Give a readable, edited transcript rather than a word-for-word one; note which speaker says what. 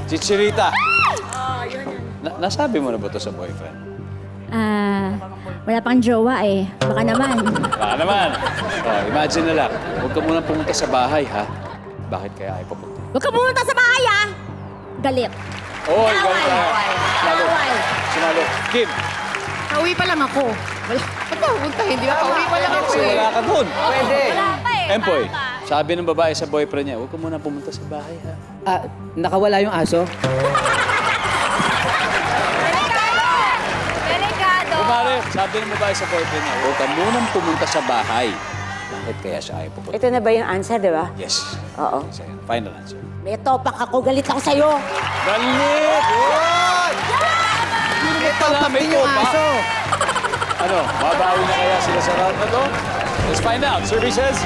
Speaker 1: Chichirita. Nasabi mo na ba ito sa boyfriend?
Speaker 2: Wala pang jowa eh. Baka naman.
Speaker 1: Baka naman. Oh, imagine na lang. Huwag ka muna pumunta sa bahay, ha? Bakit kaya ay pupunta?
Speaker 2: Huwag ka pumunta sa bahay ah! Galit.
Speaker 1: Oh, Sinalo. Sinalo. Kim,
Speaker 3: Pauwi pa lang ako. Wala. Ba't ba pupuntahin? Di ba? Pauwi pa lang ako
Speaker 1: kasi
Speaker 3: eh.
Speaker 1: wala ka dun.
Speaker 4: Pwede.
Speaker 1: Empoy, sabi ng babae sa boyfriend niya, huwag ka muna pumunta sa bahay, ha?
Speaker 4: Nakawala yung aso?
Speaker 5: Delikado.
Speaker 1: Kumare, sabi ng babae sa boyfriend niya, huwag ka muna pumunta sa bahay. Bakit kaya siya ay pupunta?
Speaker 6: Ito na ba yung answer, di ba?
Speaker 1: Yes.
Speaker 6: Oo.
Speaker 1: Yes, ayan. Final answer.
Speaker 6: May topak ako, galit ako sa'yo.
Speaker 1: Galit!
Speaker 4: Ito, kami yung aso.
Speaker 1: Ano, babawi na kaya sila sa round na to? Let's find out. Services?